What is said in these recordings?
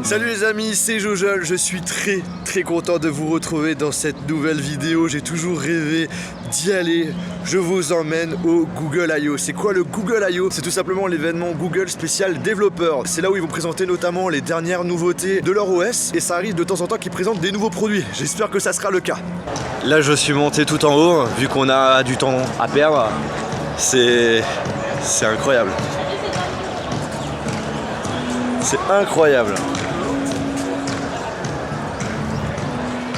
Salut les amis, c'est Jojol, je suis très content de vous retrouver dans cette nouvelle vidéo. J'ai toujours rêvé d'y aller. Je vous emmène au Google I/O. C'est quoi le Google I/O? C'est tout simplement l'événement Google spécial développeur. C'est là où ils vont présenter notamment les dernières nouveautés de leur OS et ça arrive de temps en temps qu'ils présentent des nouveaux produits. J'espère que ça sera le cas. Là je suis monté tout en haut, vu qu'on a du temps à perdre. C'est incroyable. C'est incroyable.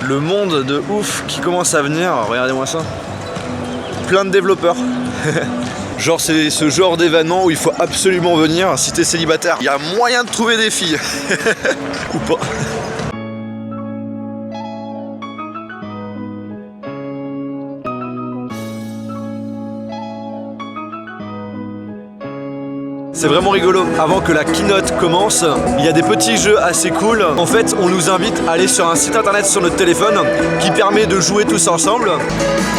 Le monde de ouf qui commence à venir, regardez-moi ça. Plein de développeurs. Genre c'est ce genre d'événement où il faut absolument venir si t'es célibataire. Il y a moyen de trouver des filles. Ou pas. C'est vraiment rigolo. Avant que la keynote commence, il y a des petits jeux assez cool. En fait, on nous invite à aller sur un site internet sur notre téléphone qui permet de jouer tous ensemble.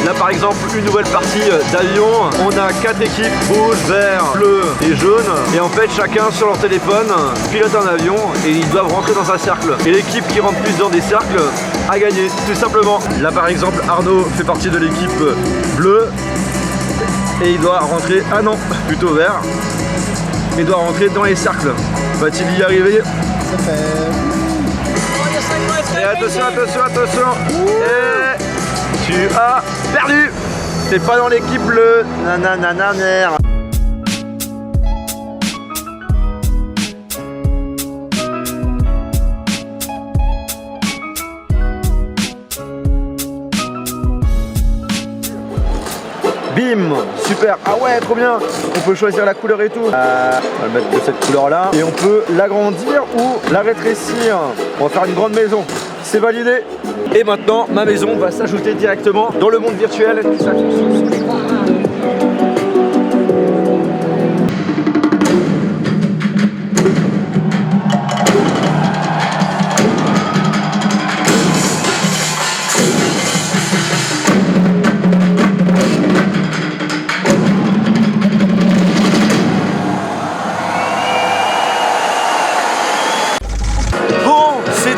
Là, par exemple, une nouvelle partie d'avion. On a 4 équipes, rouge, vert, bleu et jaune. Et en fait, chacun sur leur téléphone pilote un avion et ils doivent rentrer dans un cercle. Et l'équipe qui rentre plus dans des cercles a gagné, tout simplement. Là, par exemple, Arnaud fait partie de l'équipe bleue et il doit rentrer, ah non, plutôt vert. Il doit rentrer dans les cercles. Va-t-il y arriver? C'est fait. Et attention. Et tu as perdu. T'es pas dans l'équipe bleue. Nanana. Bim, super, ah ouais, trop bien. On peut choisir la couleur et tout. On va le mettre de cette couleur là. Et on peut l'agrandir ou la rétrécir. On va faire une grande maison. C'est validé. Et maintenant, ma maison va s'ajouter directement dans le monde virtuel.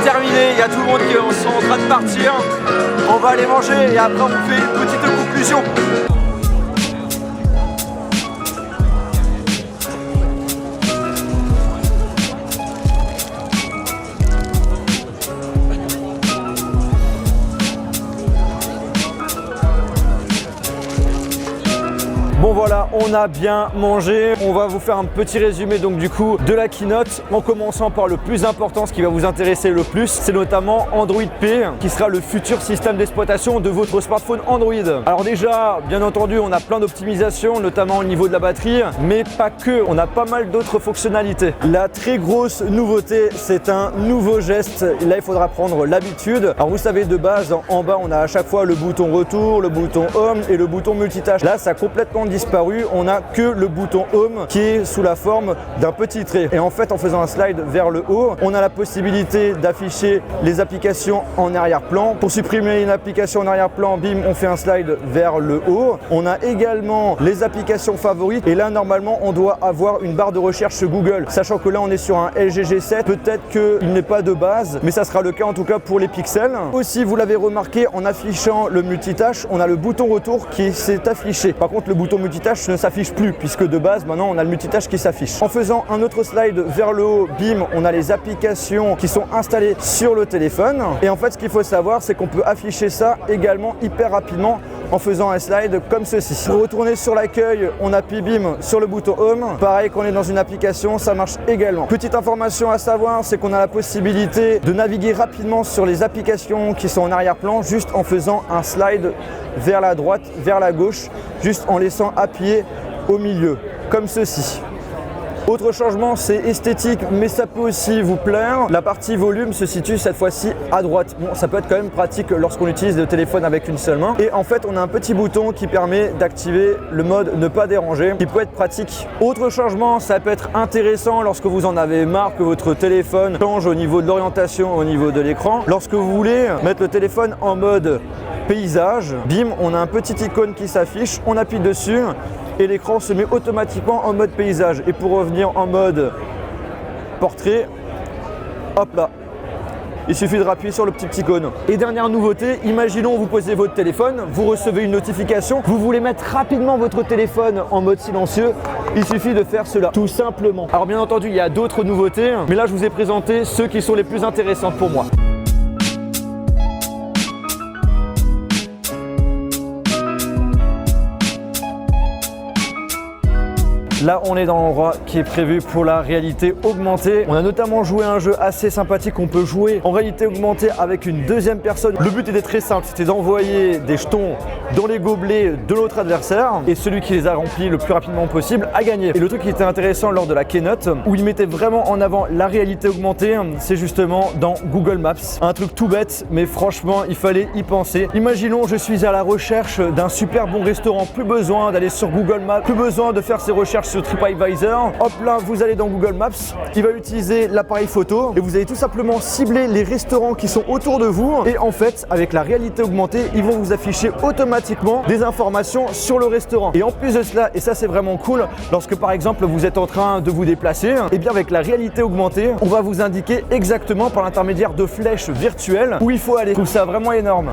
Terminé, il y a tout le monde qui sont en train de partir. On va aller manger et après on fait une petite conclusion. Bon voilà, on a bien mangé. On va vous faire un petit résumé donc du coup de la keynote en commençant par le plus important, ce qui va vous intéresser le plus, c'est notamment Android P qui sera le futur système d'exploitation de votre smartphone Android. Alors déjà, bien entendu, on a plein d'optimisations, notamment au niveau de la batterie, mais pas que, on a pas mal d'autres fonctionnalités. La très grosse nouveauté, c'est un nouveau geste. Là, il faudra prendre l'habitude. Alors vous savez, de base, en bas, on a à chaque fois le bouton retour, le bouton home et le bouton multitâche. Là, ça a complètement disparu, on n'a que le bouton home qui est sous la forme d'un petit trait. Et en fait, en faisant un slide vers le haut, on a la possibilité d'afficher les applications en arrière-plan. Pour supprimer une application en arrière-plan, bim, on fait un slide vers le haut. On a également les applications favorites et là, normalement, on doit avoir une barre de recherche sur Google. Sachant que là, on est sur un LG G7, peut-être qu'il n'est pas de base, mais ça sera le cas en tout cas pour les pixels. Aussi, vous l'avez remarqué, en affichant le multitâche, on a le bouton retour qui s'est affiché. Par contre, le bouton multitâche ne s'affiche plus puisque de base maintenant on a le multitâche qui s'affiche. En faisant un autre slide vers le haut, bim, on a les applications qui sont installées sur le téléphone et en fait ce qu'il faut savoir c'est qu'on peut afficher ça également hyper rapidement en faisant un slide comme ceci. Pour retourner sur l'accueil, on appuie bim sur le bouton home. Pareil qu'on est dans une application, ça marche également. Petite information à savoir, c'est qu'on a la possibilité de naviguer rapidement sur les applications qui sont en arrière-plan juste en faisant un slide vers la droite, vers la gauche, juste en laissant appuyer au milieu, comme ceci. Autre changement, c'est esthétique, mais ça peut aussi vous plaire. La partie volume se situe cette fois-ci à droite. Bon, ça peut être quand même pratique lorsqu'on utilise le téléphone avec une seule main. Et en fait, on a un petit bouton qui permet d'activer le mode ne pas déranger, qui peut être pratique. Autre changement, ça peut être intéressant lorsque vous en avez marre que votre téléphone change au niveau de l'orientation, au niveau de l'écran. Lorsque vous voulez mettre le téléphone en mode paysage, bim, on a un petit icône qui s'affiche, on appuie dessus et l'écran se met automatiquement en mode paysage. Et pour revenir en mode portrait, Hop là. Il suffit de appuyer sur le petit icône. Et dernière nouveauté, imaginons vous posez votre téléphone, vous recevez une notification, vous voulez mettre rapidement votre téléphone en mode silencieux, il suffit de faire cela, tout simplement. Alors bien entendu, il y a d'autres nouveautés, mais là je vous ai présenté ceux qui sont les plus intéressantes pour moi. Là, on est dans l'endroit qui est prévu pour la réalité augmentée. On a notamment joué à un jeu assez sympathique qu'on peut jouer en réalité augmentée avec une deuxième personne. Le but était très simple, c'était d'envoyer des jetons dans les gobelets de l'autre adversaire et celui qui les a remplis le plus rapidement possible a gagné. Et le truc qui était intéressant lors de la keynote, où il mettait vraiment en avant la réalité augmentée, c'est justement dans Google Maps. Un truc tout bête, mais franchement, il fallait y penser. Imaginons, je suis à la recherche d'un super bon restaurant, plus besoin d'aller sur Google Maps, plus besoin de faire ses recherches sur TripAdvisor. Hop là, vous allez dans Google Maps, il va utiliser l'appareil photo et vous allez tout simplement cibler les restaurants qui sont autour de vous et en fait, avec la réalité augmentée, ils vont vous afficher automatiquement des informations sur le restaurant. Et en plus de cela, et ça c'est vraiment cool, lorsque par exemple vous êtes en train de vous déplacer, et bien avec la réalité augmentée, on va vous indiquer exactement par l'intermédiaire de flèches virtuelles où il faut aller. Je trouve ça vraiment énorme.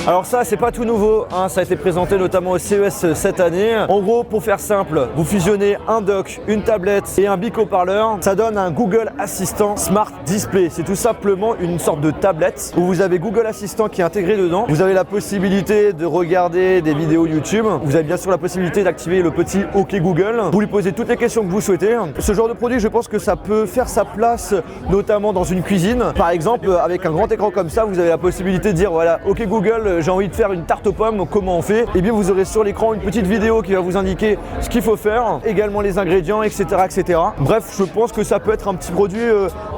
Alors ça, c'est pas tout nouveau, hein, ça a été présenté notamment au CES cette année. En gros, pour faire simple, vous fusionnez un dock, une tablette et un bic haut-parleur. Ça donne un Google Assistant Smart Display. C'est tout simplement une sorte de tablette où vous avez Google Assistant qui est intégré dedans. Vous avez la possibilité de regarder des vidéos YouTube. Vous avez bien sûr la possibilité d'activer le petit OK Google. Vous lui posez toutes les questions que vous souhaitez. Ce genre de produit, je pense que ça peut faire sa place notamment dans une cuisine. Par exemple, avec un grand écran comme ça, vous avez la possibilité de dire voilà, OK Google, j'ai envie de faire une tarte aux pommes, comment on fait? Et bien vous aurez sur l'écran une petite vidéo qui va vous indiquer ce qu'il faut faire, également les ingrédients, etc., etc. Bref, je pense que ça peut être un petit produit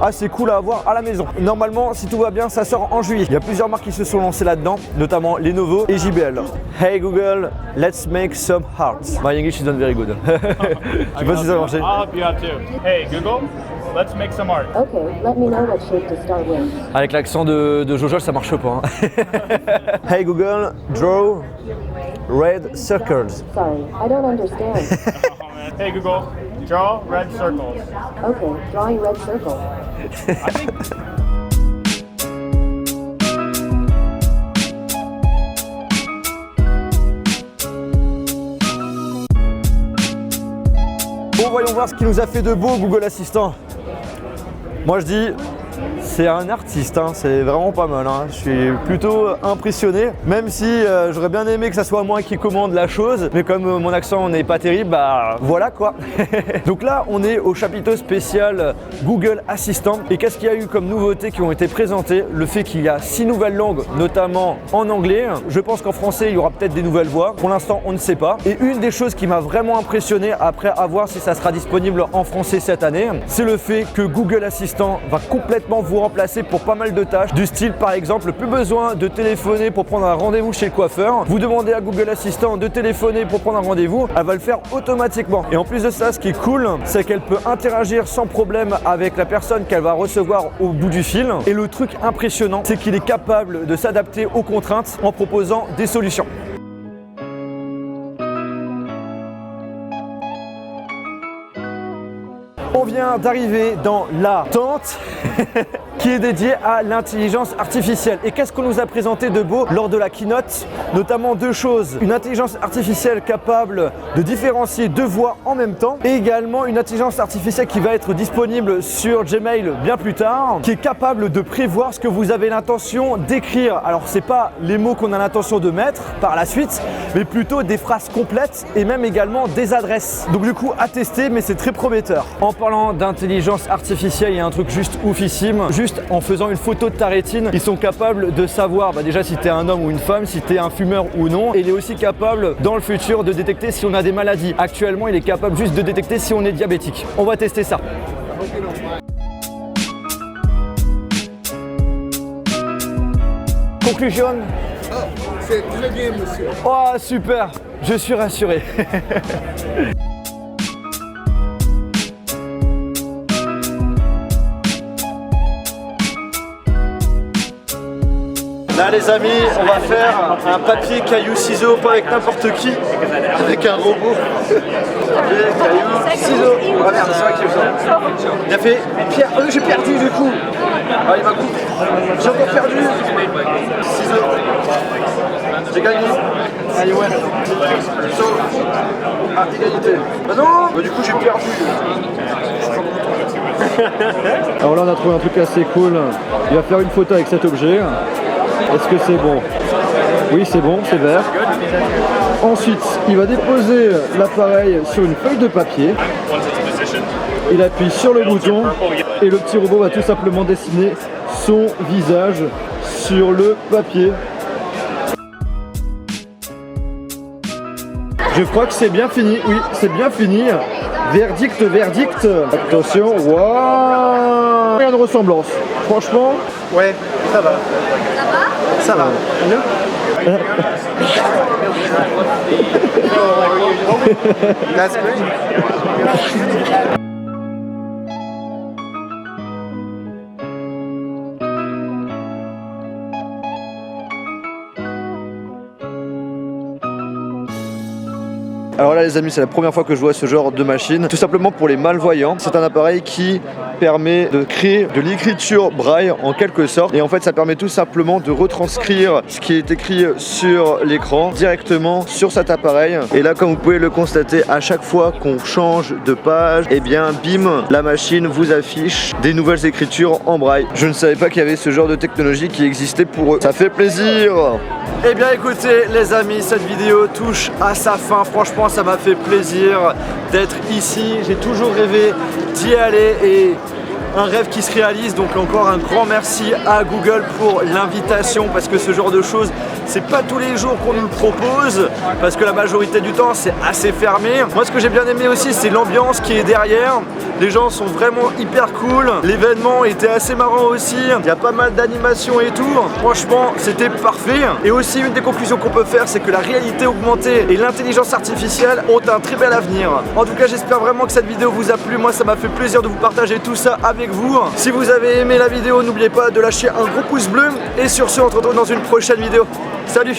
assez cool à avoir à la maison. Normalement, si tout va bien, ça sort en juillet. Il y a plusieurs marques qui se sont lancées là-dedans, notamment Lenovo et JBL. Hey Google, let's make some hearts. My English is not very good. Je sais pas si ça a marché. Hey Google, let's make some art. Okay, let me know what shape to start with. Avec l'accent de Jojo, ça marche pas. Hein. Hey Google, draw red circles. Sorry, I don't understand. Hey Google, draw red circles. Okay, drawing red circles. I think Bon, voyons voir ce qui nous a fait de beau Google Assistant. Moi je dis, c'est un artiste, hein, c'est vraiment pas mal. Hein. Je suis plutôt impressionné, même si j'aurais bien aimé que ça soit moi qui commande la chose, mais comme mon accent n'est pas terrible, bah voilà quoi. Donc là, on est au chapitre spécial Google Assistant. Et qu'est-ce qu'il y a eu comme nouveautés qui ont été présentées? Le fait qu'il y a 6 nouvelles langues, notamment en anglais. Je pense qu'en français, il y aura peut-être des nouvelles voix. Pour l'instant, on ne sait pas. Et une des choses qui m'a vraiment impressionné, après à voir si ça sera disponible en français cette année, c'est le fait que Google Assistant va complètement vous remplacer pour pas mal de tâches, du style par exemple, plus besoin de téléphoner pour prendre un rendez-vous chez le coiffeur. Vous demandez à Google Assistant de téléphoner pour prendre un rendez-vous, elle va le faire automatiquement. Et en plus de ça, ce qui est cool, c'est qu'elle peut interagir sans problème avec la personne qu'elle va recevoir au bout du fil. Et le truc impressionnant, c'est qu'il est capable de s'adapter aux contraintes en proposant des solutions. On vient d'arriver dans la tente qui est dédiée à l'intelligence artificielle. Et qu'est-ce qu'on nous a présenté de beau lors de la keynote? Notamment deux choses. Une intelligence artificielle capable de différencier deux voix en même temps et également une intelligence artificielle qui va être disponible sur Gmail bien plus tard, qui est capable de prévoir ce que vous avez l'intention d'écrire. Alors c'est pas les mots qu'on a l'intention de mettre par la suite, mais plutôt des phrases complètes et même également des adresses. Donc du coup à tester, mais c'est très prometteur. En parlant d'intelligence artificielle, il y a un truc juste oufissime. Juste en faisant une photo de ta rétine, ils sont capables de savoir déjà si tu es un homme ou une femme, si tu es un fumeur ou non. Et il est aussi capable dans le futur de détecter si on a des maladies. Actuellement, il est capable juste de détecter si on est diabétique. On va tester ça. Conclusion? C'est très bien, monsieur. Oh super, je suis rassuré. Là les amis, on va faire un papier, caillou, ciseaux, pas avec n'importe qui, avec un robot. Papier, caillou, ciseaux. Ah merde, c'est vrai qu'il est ça. Il a fait Pierre, j'ai perdu du coup. Ah il m'a coupé. J'ai encore perdu. Ciseaux. J'ai gagné. Allez ouais. Ciseaux. Ah égalité. Bah non. Bah du coup j'ai perdu. Alors là on a trouvé un truc assez cool. Il va faire une photo avec cet objet. Est-ce que c'est bon? Oui, c'est bon, c'est vert. Ensuite, il va déposer l'appareil sur une feuille de papier. Il appuie sur le bouton et le petit robot va tout simplement dessiner son visage sur le papier. Je crois que c'est bien fini. Oui, c'est bien fini. Verdict, verdict. Attention, waouh! Rien de ressemblance. Franchement, Ouais, ça va. Ça va. That's great. Alors là les amis, c'est la première fois que je vois ce genre de machine, tout simplement pour les malvoyants. C'est un appareil qui permet de créer de l'écriture braille en quelque sorte, et en fait ça permet tout simplement de retranscrire ce qui est écrit sur l'écran directement sur cet appareil. Et là comme vous pouvez le constater, à chaque fois qu'on change de page, et bien bim, la machine vous affiche des nouvelles écritures en braille. Je ne savais pas qu'il y avait ce genre de technologie qui existait pour eux. Ça fait plaisir. Eh bien écoutez les amis, cette vidéo touche à sa fin. Franchement ça m'a fait plaisir d'être ici. J'ai toujours rêvé d'y aller et un rêve qui se réalise. Donc encore un grand merci à Google pour l'invitation, parce que ce genre de choses c'est pas tous les jours qu'on nous le propose, parce que la majorité du temps c'est assez fermé. Moi ce que j'ai bien aimé aussi c'est l'ambiance qui est derrière. Les gens sont vraiment hyper cool. L'événement était assez marrant aussi. Il y a pas mal d'animations et tout. Franchement c'était parfait. Et aussi une des conclusions qu'on peut faire, c'est que la réalité augmentée et l'intelligence artificielle ont un très bel avenir. En tout cas j'espère vraiment que cette vidéo vous a plu. Moi ça m'a fait plaisir de vous partager tout ça avec vous. Si vous avez aimé la vidéo, n'oubliez pas de lâcher un gros pouce bleu. Et sur ce, on se retrouve dans une prochaine vidéo. Salut!